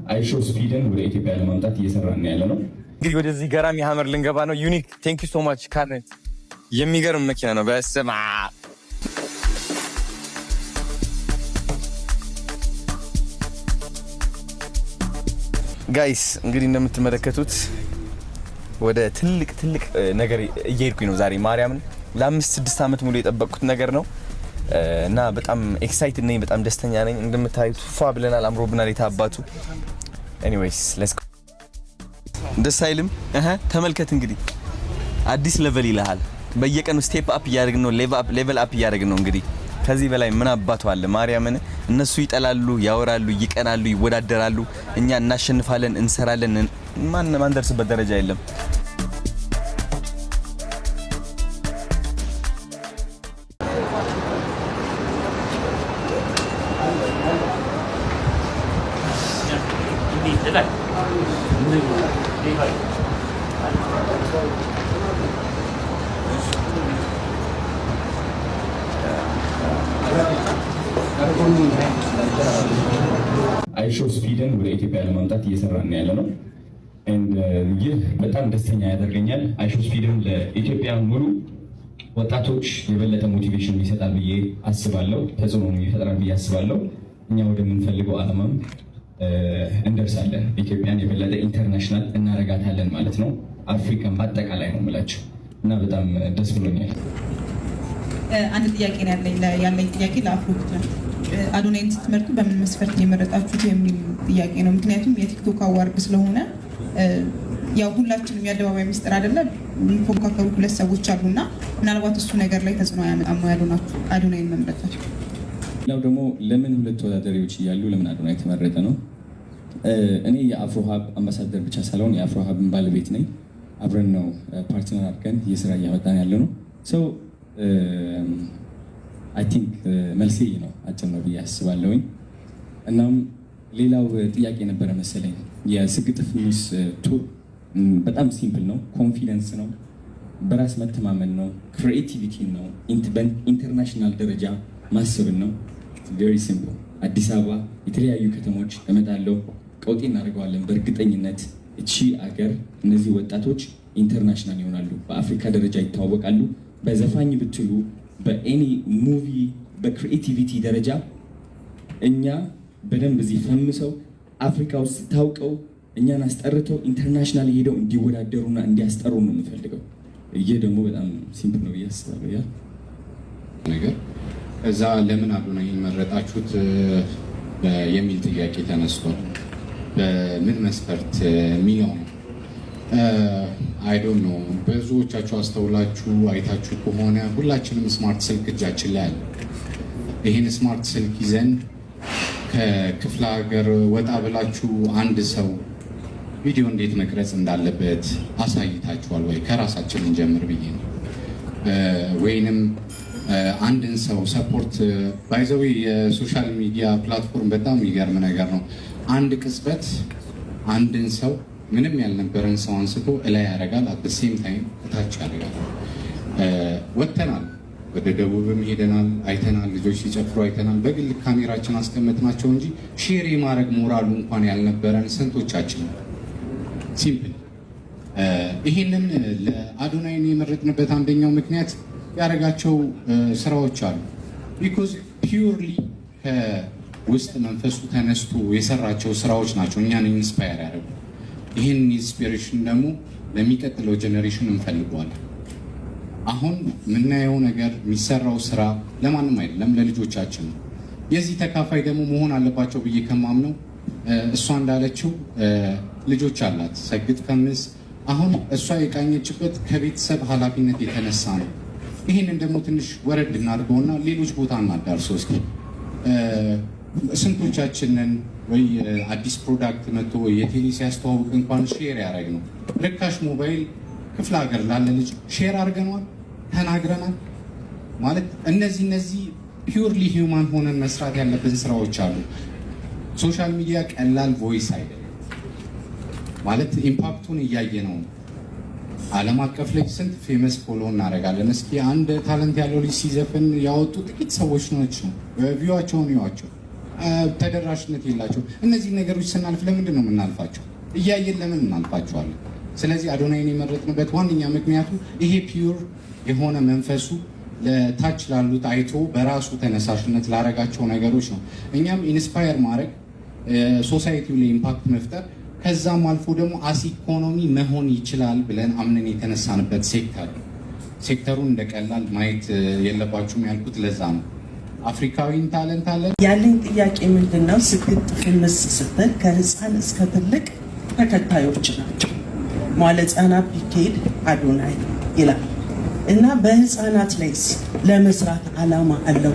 አይሾ ስፒድን ወደ ኢትዮጵያ ለማምጣት እየሰራን ያለ ነው። እንግዲህ ወደዚህ ገራሚ ሀመር ልንገባ ነው። ዩኒክ ቴንክ ዩ ሶ ማች ካርኔት። የሚገርም መኪና ነው። በስማ ጋይስ እንግዲህ እንደምትመለከቱት ወደ ትልቅ ነገር እየሄድኩኝ ነው ዛሬ። ማርያምን ለ5-6 ዓመት ሙሉ የጠበቅኩት ነገር ነው እና በጣም ኤክሳይትድ ነኝ። በጣም ደስተኛ ነኝ። እንደምታዩት ፏ ብለናል፣ አምሮብናል። የታባቱ ኤኒዌይስ ሌትስ ጎ። ደስ አይልም? ተመልከት እንግዲህ አዲስ ሌቨል ይልሃል። በየቀኑ ስቴፕ አፕ እያደረግን ነው፣ ሌቨል አፕ እያደረግን ነው። እንግዲህ ከዚህ በላይ ምን አባቱ አለ? ማርያምን እነሱ ይጠላሉ፣ ያወራሉ፣ ይቀናሉ፣ ይወዳደራሉ። እኛ እናሸንፋለን፣ እንሰራለን። ማን ደርስበት ደረጃ የለም። አይሾ ስፒድን ወደ ኢትዮጵያ ለማምጣት እየሰራን ያለ ነው። ይህ በጣም ደስተኛ ያደርገኛል። አይሾ ስፒድን ለኢትዮጵያ ሙሉ ወጣቶች የበለጠ ሞቲቬሽን ይሰጣል ብዬ አስባለሁ። ተጽዕኖ ይፈጥራል ብዬ አስባለሁ። እኛ ወደምንፈልገው ዓላማም እንደርሳለን። ኢትዮጵያን የበለጠ ኢንተርናሽናል እናረጋታለን ማለት ነው። አፍሪካን በአጠቃላይ ነው የምላቸው እና በጣም ደስ ብሎኛል። አንድ ጥያቄ ነው ያለኝ ጥያቄ ለአፍሮቢት ነው። አዶናይን ስትመርጡ በምን መስፈርት የመረጣችሁት የሚል ጥያቄ ነው። ምክንያቱም የቲክቶክ አዋርድ ስለሆነ ያው ሁላችንም የአደባባይ ሚስጥር አይደለም፣ የሚፎካከሩ 2 ሰዎች አሉና ምናልባት እሱ ነገር ላይ ተጽዕኖ ያመጣም ያሉናችሁ አዶናይን መምረጣችሁ። ሌላው ደግሞ ለምን 2 ተወዳዳሪዎች እያሉ ለምን አዶናይ የተመረጠ ነው? እኔ የአፍሮ ሀብ አምባሳደር ብቻ ሳልሆን የአፍሮ ሀብን ባለቤት ነኝ። አብረን ነው ፓርትነር አድርገን እየስራ እያመጣን ያለ ነው። ሰው አይ ቲንክ መልሴ ነው፣ አጭር ነው ብዬ አስባለሁኝ። እናም ሌላው ጥያቄ ነበረ መሰለኝ። የስግጥፍ ኒውስ ቱር በጣም ሲምፕል ነው። ኮንፊደንስ ነው፣ በራስ መተማመን ነው፣ ክሪኤቲቪቲ ነው፣ ኢንተርናሽናል ደረጃ ማሰብን ነው። ቬሪ ሲምፕል። አዲስ አበባ፣ የተለያዩ ከተሞች እመጣለሁ፣ ቀውጤ እናደርገዋለን። በእርግጠኝነት እቺ አገር እነዚህ ወጣቶች ኢንተርናሽናል ይሆናሉ፣ በአፍሪካ ደረጃ ይታወቃሉ። በዘፋኝ ብትሉ፣ በኤኒ ሙቪ፣ በክሪኤቲቪቲ ደረጃ እኛ በደንብ እዚህ ፈምሰው አፍሪካ ውስጥ ታውቀው እኛን አስጠርተው ኢንተርናሽናል ሄደው እንዲወዳደሩና እንዲያስጠሩ ነው የምፈልገው። ይህ ደግሞ በጣም ሲምፕል ነው ብዬ አስባለሁ። ያ ነገር እዛ ለምን አዶናይን መረጣችሁት የሚል ጥያቄ ተነስቷል። በምን መስፈርት የሚለው አይ ዶንት ኖ። ብዙዎቻችሁ አስተውላችሁ አይታችሁ ከሆነ ሁላችንም ስማርት ስልክ እጃችን ላይ አለ። ይህን ስማርት ስልክ ይዘን ከክፍለ ሀገር ወጣ ብላችሁ አንድ ሰው ቪዲዮ እንዴት መቅረጽ እንዳለበት አሳይታችኋል ወይ? ከራሳችን እንጀምር ብዬ ነው። ወይንም አንድን ሰው ሰፖርት ባይዘዊ የሶሻል ሚዲያ ፕላትፎርም በጣም የሚገርም ነገር ነው። አንድ ቅጽበት አንድን ሰው ምንም ያልነበረን ሰው አንስቶ እላይ ያደርጋል፣ አት ሴም ታይም እታች ያደርጋል። ወጥተናል፣ ወደ ደቡብም ሄደናል፣ አይተናል፣ ልጆች ሲጨፍሩ አይተናል። በግል ካሜራችን አስቀመጥናቸው እንጂ ሼር የማድረግ ሞራሉ እንኳን ያልነበረን ስንቶቻችን ነው? ሲምፕል። ይህንን ለአዶናይን የመረጥንበት አንደኛው ምክንያት ያደረጋቸው ስራዎች አሉ። ቢኮዝ ፒውርሊ ከውስጥ መንፈሱ ተነስቶ የሰራቸው ስራዎች ናቸው እኛን ኢንስፓየር ያደረጉ። ይህን ኢንስፒሬሽን ደግሞ ለሚቀጥለው ጀኔሬሽን እንፈልገዋለን። አሁን የምናየው ነገር የሚሰራው ስራ ለማንም አይደለም፣ ለልጆቻችን ነው። የዚህ ተካፋይ ደግሞ መሆን አለባቸው ብዬ ከማምነው እሷ እንዳለችው ልጆች አላት ሰግጥ ፈምስ። አሁን እሷ የቃኘችበት ከቤተሰብ ኃላፊነት የተነሳ ነው። ይህንን ደግሞ ትንሽ ወረድ እናድርገውና ሌሎች ቦታ እናዳርሰው እስኪ። ስንቶቻችንን ወይ አዲስ ፕሮዳክት መጥቶ የቴሌ ሲያስተዋውቅ እንኳን ሼር ያደረግ ነው። ርካሽ ሞባይል ክፍለ ሀገር ላለ ልጅ ሼር አድርገናል፣ ተናግረናል። ማለት እነዚህ ፒውርሊ ሂውማን ሆነን መስራት ያለብን ስራዎች አሉ። ሶሻል ሚዲያ ቀላል ቮይስ አይደለም። ማለት ኢምፓክቱን እያየ ነው። ዓለም አቀፍ ላይ ስንት ፌመስ ፎሎ እናደርጋለን። እስኪ አንድ ታለንት ያለው ልጅ ሲዘፍን ያወጡ ጥቂት ሰዎች ናቸው። ቪዋቸውን ይዋቸው ተደራሽነት የላቸው። እነዚህ ነገሮች ስናልፍ ለምንድን ነው የምናልፋቸው? እያየን ለምን እናልፋቸዋለን? ስለዚህ አዶናይን የመረጥንበት ዋነኛ ምክንያቱ ይሄ ፒዩር የሆነ መንፈሱ ለታች ላሉት አይቶ በራሱ ተነሳሽነት ላረጋቸው ነገሮች ነው። እኛም ኢንስፓየር ማድረግ፣ ሶሳይቲው ላይ ኢምፓክት መፍጠር፣ ከዛም አልፎ ደግሞ አስ ኢኮኖሚ መሆን ይችላል ብለን አምነን የተነሳንበት ሴክተሩን እንደቀላል ማየት የለባችሁም ያልኩት ለዛ ነው። አፍሪካዊን ታለንት አለን። ያለኝ ጥያቄ ምንድነው? ስግጥ ፍምስ ስትል ከህፃን እስከ ትልቅ ተከታዮች ናቸው። መዋለ ህፃናት ቢካሄድ አዶናይ ይላል እና በህፃናት ላይ ለመስራት አላማ አለው።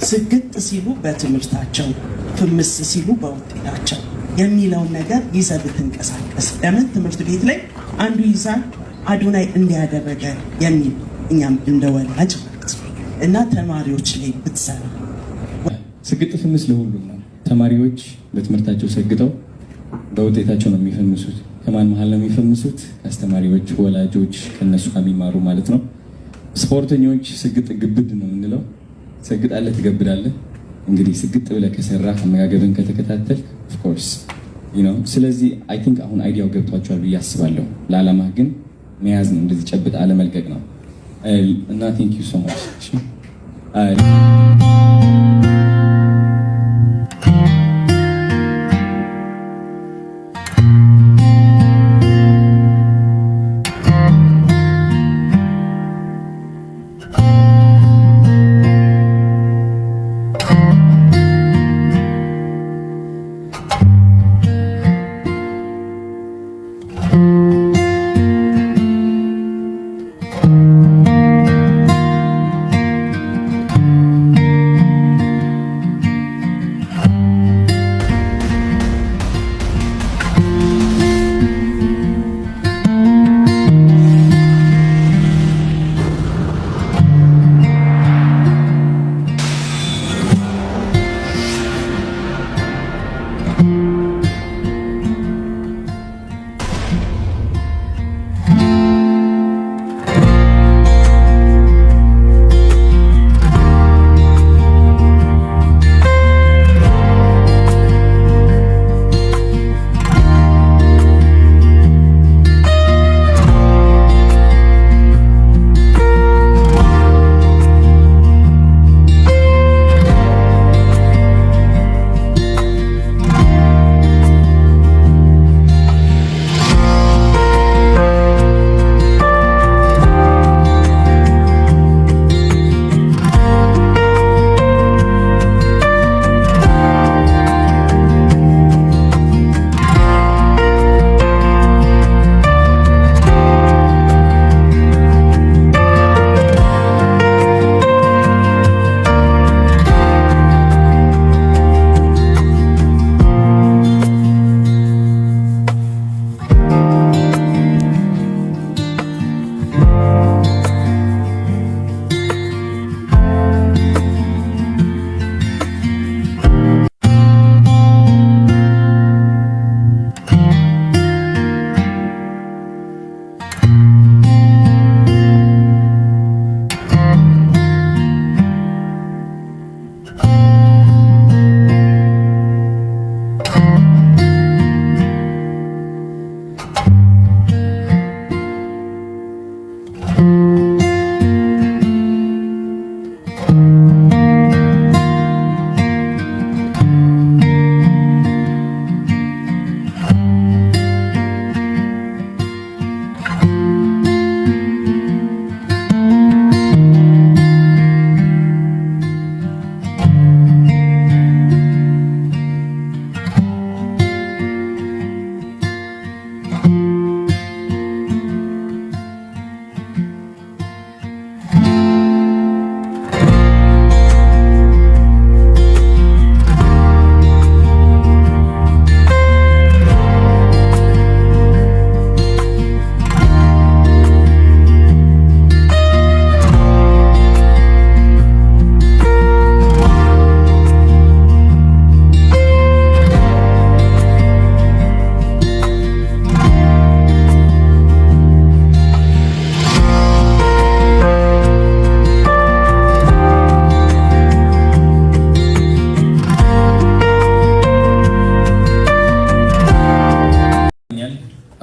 ስግጥ ሲሉ በትምህርታቸው፣ ፍምስ ሲሉ በውጤታቸው የሚለውን ነገር ይዘህ ብትንቀሳቀስ። ለምን ትምህርት ቤት ላይ አንዱ ይዛል አዶናይ እንዲያደረገ የሚል እኛም እንደወላጅ ማለት ነው እና ተማሪዎች ላይ ብትሰራ። ስግጥ ፍምስ ለሁሉም ነው። ተማሪዎች በትምህርታቸው ሰግጠው በውጤታቸው ነው የሚፈምሱት። ከማን መሀል ነው የሚፈምሱት? ከአስተማሪዎች፣ ወላጆች፣ ከነሱ ከሚማሩ ማለት ነው። ስፖርተኞች ስግጥ ግብድ ነው የምንለው። ሰግጣለህ፣ ትገብዳለህ። እንግዲህ ስግጥ ብለህ ከሰራህ፣ አመጋገብን ከተከታተልክ ኦፍኮርስ ነው። ስለዚህ አይ ቲንክ አሁን አይዲያው ገብቷቸዋል ብዬ አስባለሁ። ለዓላማ ግን መያዝ ነው፣ እንደዚህ ጨብጥ አለመልቀቅ ነው እና ቴንክ ዩ ሶ ማች።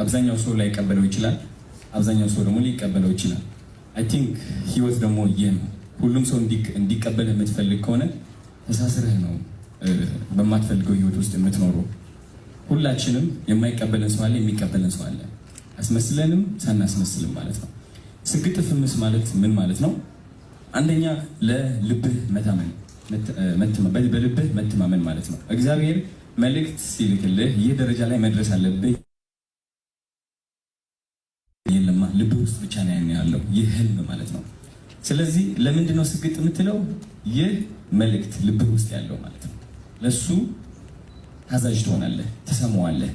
አብዛኛው ሰው ላይቀበለው ይችላል፣ አብዛኛው ሰው ደግሞ ሊቀበለው ይችላል። አይ ቲንክ ህይወት ደግሞ ይህ ነው። ሁሉም ሰው እንዲቀበል የምትፈልግ ከሆነ ተሳስረህ ነው በማትፈልገው ህይወት ውስጥ የምትኖረው። ሁላችንም የማይቀበለን ሰው አለ፣ የሚቀበለን ሰው አለ። አስመስለንም ሳናስመስልም ማለት ነው። ስግጥ ፍምስ ማለት ምን ማለት ነው? አንደኛ ለልብህ በልብህ መተማመን ማለት ነው። እግዚአብሔር መልእክት ሲልክልህ ይህ ደረጃ ላይ መድረስ አለብህ የለማ ልብህ ውስጥ ብቻ ነው ያለው፣ ይህ ህልም ማለት ነው። ስለዚህ ለምንድን ነው ስግጥ የምትለው? ይህ መልእክት ልብህ ውስጥ ያለው ማለት ነው። ለሱ ታዛዥ ትሆናለህ፣ ትሰማዋለህ።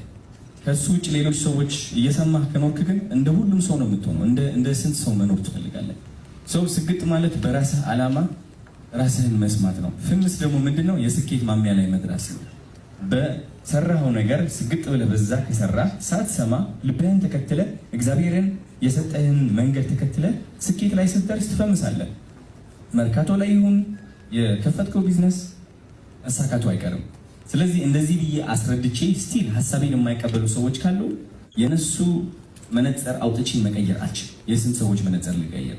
ከሱ ውጭ ሌሎች ሰዎች እየሰማህ ከኖርክ ግን እንደ ሁሉም ሰው ነው የምትሆነው። እንደ ስንት ሰው መኖር ትፈልጋለህ? ሰው ስግጥ ማለት በራስህ ዓላማ ራስህን መስማት ነው። ፍምስ ደግሞ ምንድነው? የስኬት ማሚያ ላይ መድረስ ነው። በሰራኸው ነገር ስግጥ ብለህ በዛ ከሰራህ ሳትሰማ ልብህን ተከትለ እግዚአብሔርን የሰጠህን መንገድ ተከትለ ስኬት ላይ ስትደርስ ትፈምሳለህ። መርካቶ ላይ ይሁን የከፈትከው ቢዝነስ መሳካቱ አይቀርም። ስለዚህ እንደዚህ ብዬ አስረድቼ ስቲል ሀሳቤን የማይቀበሉ ሰዎች ካሉ የነሱ መነጽር አውጥቼ መቀየር አልችልም። የስንት ሰዎች መነጽር ልቀየር?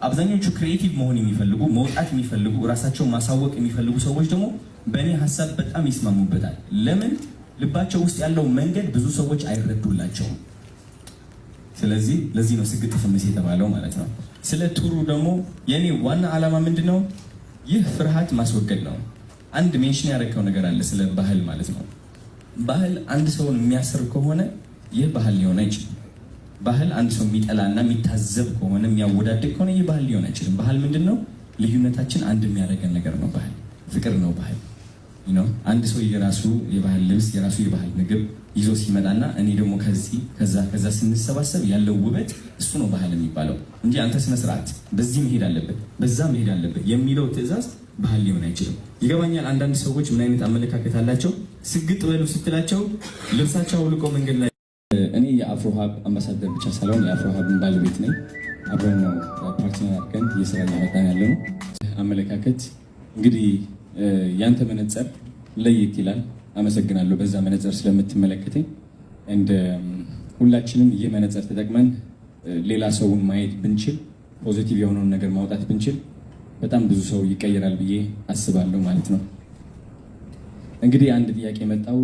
አብዛኞቹ ክሪኤቲቭ መሆን የሚፈልጉ መውጣት የሚፈልጉ ራሳቸውን ማሳወቅ የሚፈልጉ ሰዎች ደግሞ በእኔ ሀሳብ በጣም ይስማሙበታል። ለምን? ልባቸው ውስጥ ያለው መንገድ ብዙ ሰዎች አይረዱላቸውም። ስለዚህ ለዚህ ነው ስግጥ ፍምስ የተባለው ማለት ነው። ስለ ቱሩ ደግሞ የኔ ዋና ዓላማ ምንድነው? ይህ ፍርሃት ማስወገድ ነው። አንድ ሜንሽን ያደረገው ነገር አለ ስለ ባህል ማለት ነው። ባህል አንድ ሰውን የሚያስር ከሆነ ይህ ባህል ሊሆን አይችልም። ባህል አንድ ሰው የሚጠላና የሚታዘብ ከሆነ የሚያወዳድቅ ከሆነ ይህ ባህል ሊሆን አይችልም። ባህል ምንድነው? ልዩነታችን አንድ የሚያደርገን ነገር ነው። ባህል ፍቅር ነው። ባህል አንድ ሰው የራሱ የባህል ልብስ የራሱ የባህል ምግብ ይዞ ሲመጣና እኔ ደግሞ ከዛ ስንሰባሰብ ያለው ውበት እሱ ነው ባህል የሚባለው እንጂ አንተ ስነ ስርዓት በዚህ መሄድ አለበት በዛ መሄድ አለበት የሚለው ትዕዛዝ ባህል ሊሆን አይችልም። ይገባኛል። አንዳንድ ሰዎች ምን አይነት አመለካከት አላቸው? ስግጥ በሉ ስትላቸው ልብሳቸው አውልቀው መንገድ ላይ። እኔ የአፍሮ ሀብ አምባሳደር ብቻ ሳልሆን የአፍሮ ሀብን ባለቤት ነኝ። አብረን ነው ፓርትነር አድርገን እየሰራ እያመጣን ያለ ነው። አመለካከት እንግዲህ ያንተ መነጽር ለየት ይላል። አመሰግናለሁ በዛ መነጽር ስለምትመለከተኝ። ሁላችንም ይህ መነጽር ተጠቅመን ሌላ ሰውን ማየት ብንችል፣ ፖዚቲቭ የሆነውን ነገር ማውጣት ብንችል በጣም ብዙ ሰው ይቀየራል ብዬ አስባለሁ ማለት ነው። እንግዲህ አንድ ጥያቄ መጣው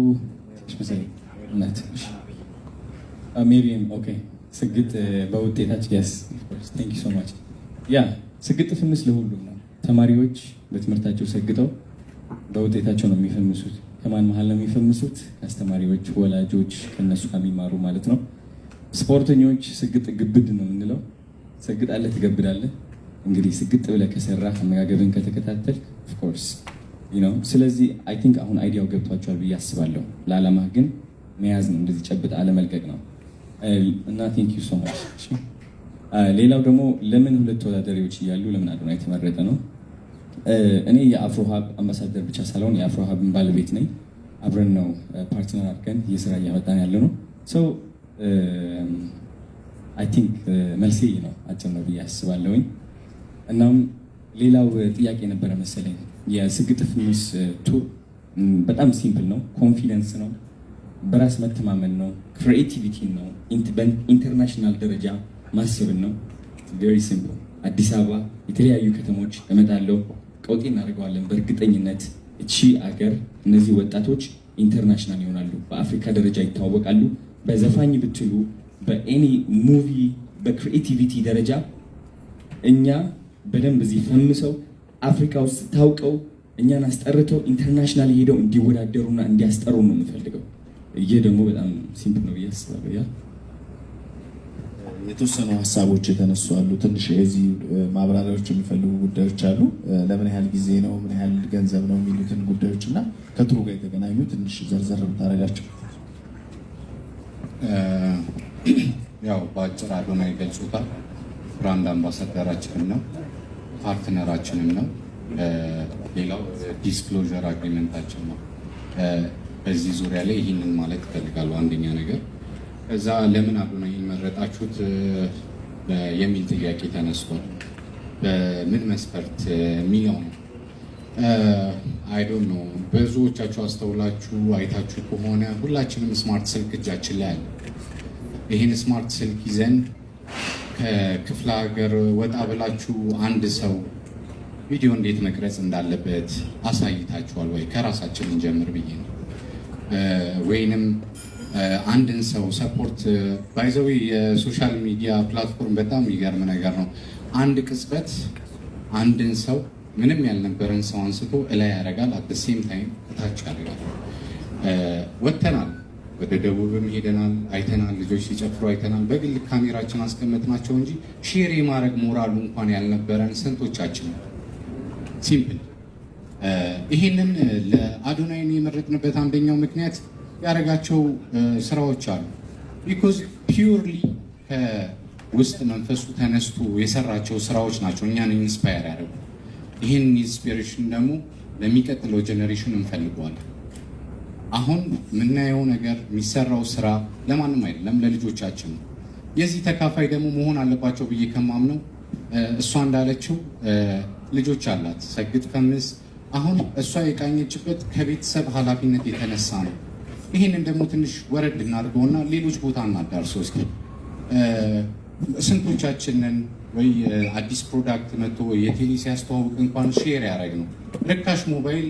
ሜሪየም ኦኬ። ስግጥ በውጤታችን ያስ ቴንክ ዩ ሶ ማች። ያ ስግጥ ፍምስ ለሁሉም ነው። ተማሪዎች በትምህርታቸው ሰግጠው በውጤታቸው ነው የሚፈምሱት። ከማን መሀል ነው የሚፈምሱት? ከአስተማሪዎች፣ ወላጆች ከነሱ ከሚማሩ ማለት ነው። ስፖርተኞች ስግጥ ግብድ ነው የምንለው። ሰግጣለህ፣ ትገብዳለህ። እንግዲህ ስግጥ ብለህ ከሰራህ አመጋገብን ከተከታተልክ ኦፍኮርስ ስለዚህ አይ ቲንክ አሁን አይዲያው ገብቷቸዋል ብዬ አስባለሁ። ለዓላማህ ግን መያዝ ነው፣ እንደዚህ ጨብጥ አለመልቀቅ ነው እና ቴንክ ዩ ሶ ማች። ሌላው ደግሞ ለምን ሁለት ተወዳዳሪዎች እያሉ ለምን አዶናይ የተመረጠ ነው? እኔ የአፍሮ ሀብ አምባሳደር ብቻ ሳልሆን የአፍሮ ሀብን ባለቤት ነኝ። አብረን ነው ፓርትነር አድርገን እየስራ እያመጣን ያለ ነው። አይ ቲንክ መልሴ ነው፣ አጭር ነው ብዬ አስባለሁኝ። እናም ሌላው ጥያቄ ነበረ መሰለኝ። የስግጥ ፍምስ ቱር በጣም ሲምፕል ነው። ኮንፊደንስ ነው፣ በራስ መተማመን ነው፣ ክሪኤቲቪቲ ነው፣ በኢንተርናሽናል ደረጃ ማሰብን ነው። ቬሪ ሲምፕል። አዲስ አበባ፣ የተለያዩ ከተሞች እመጣለሁ፣ ቀውጤ እናደርገዋለን። በእርግጠኝነት እቺ አገር እነዚህ ወጣቶች ኢንተርናሽናል ይሆናሉ፣ በአፍሪካ ደረጃ ይታወቃሉ። በዘፋኝ ብትሉ፣ በኤኒ ሙቪ፣ በክሪኤቲቪቲ ደረጃ እኛ በደንብ እዚህ ፈምሰው አፍሪካ ውስጥ ታውቀው እኛን አስጠርተው ኢንተርናሽናል ሄደው እንዲወዳደሩና እንዲያስጠሩ ነው የምፈልገው። ይህ ደግሞ በጣም ሲምፕል ነው ብዬ አስባለሁ። ያ የተወሰኑ ሀሳቦች የተነሱ አሉ። ትንሽ የዚህ ማብራሪያዎች የሚፈልጉ ጉዳዮች አሉ። ለምን ያህል ጊዜ ነው፣ ምን ያህል ገንዘብ ነው የሚሉትን ጉዳዮች እና ከቱሩ ጋር የተገናኙ ትንሽ ዘርዘር ብታደርጋቸው። ያው በአጭር አዶናይ ይገልጹታል። ብራንድ አምባሳደራችንም ነው፣ ፓርትነራችንም ነው። ሌላው ዲስክሎዥር አግሪመንታችን ነው። በዚህ ዙሪያ ላይ ይህንን ማለት እፈልጋለሁ። አንደኛ ነገር እዛ ለምን አዶናይን መረጣችሁት የሚል ጥያቄ ተነስቷል። በምን መስፈርት የሚለው ነው። አይ ዶንት ኖ ብዙዎቻችሁ አስተውላችሁ አይታችሁ ከሆነ ሁላችንም ስማርት ስልክ እጃችን ላይ አለ። ይህን ስማርት ስልክ ይዘን ከክፍለ ሀገር ወጣ ብላችሁ አንድ ሰው ቪዲዮ እንዴት መቅረጽ እንዳለበት አሳይታችኋል ወይ? ከራሳችን እንጀምር ብዬ ነው። ወይንም አንድን ሰው ሰፖርት ባይዘዊ የሶሻል ሚዲያ ፕላትፎርም በጣም የሚገርም ነገር ነው። አንድ ቅጽበት አንድን ሰው ምንም ያልነበረን ሰው አንስቶ እላይ ያደርጋል፣ አት ሴም ታይም እታች ያደርጋል። ወጥተናል፣ ወደ ደቡብም ሄደናል፣ አይተናል፣ ልጆች ሲጨፍሩ አይተናል። በግል ካሜራችን አስቀመጥናቸው እንጂ ሼር የማድረግ ሞራሉ እንኳን ያልነበረን ስንቶቻችን ነው። ሲምፕል። ይህንን ለአዶናይን የመረጥንበት አንደኛው ምክንያት ያደረጋቸው ስራዎች አሉ። ቢኮዝ ፒውርሊ ከውስጥ መንፈሱ ተነስቶ የሰራቸው ስራዎች ናቸው እኛን ኢንስፓየር ያደረጉ። ይህን ኢንስፒሬሽን ደግሞ ለሚቀጥለው ጀኔሬሽን እንፈልገዋለን። አሁን የምናየው ነገር የሚሰራው ስራ ለማንም አይደለም፣ ለልጆቻችን ነው። የዚህ ተካፋይ ደግሞ መሆን አለባቸው ብዬ ከማምነው እሷ እንዳለችው ልጆች አላት ሰግጥ ፈምስ። አሁን እሷ የቃኘችበት ከቤተሰብ ኃላፊነት የተነሳ ነው። ይህንን ደግሞ ትንሽ ወረድ እናድርገውና ሌሎች ቦታ እናዳርሰው እስኪ። ስንቶቻችንን ወይ አዲስ ፕሮዳክት መጥቶ የቴሌ ሲያስተዋውቅ እንኳን ሼር ያደረግ ነው ርካሽ ሞባይል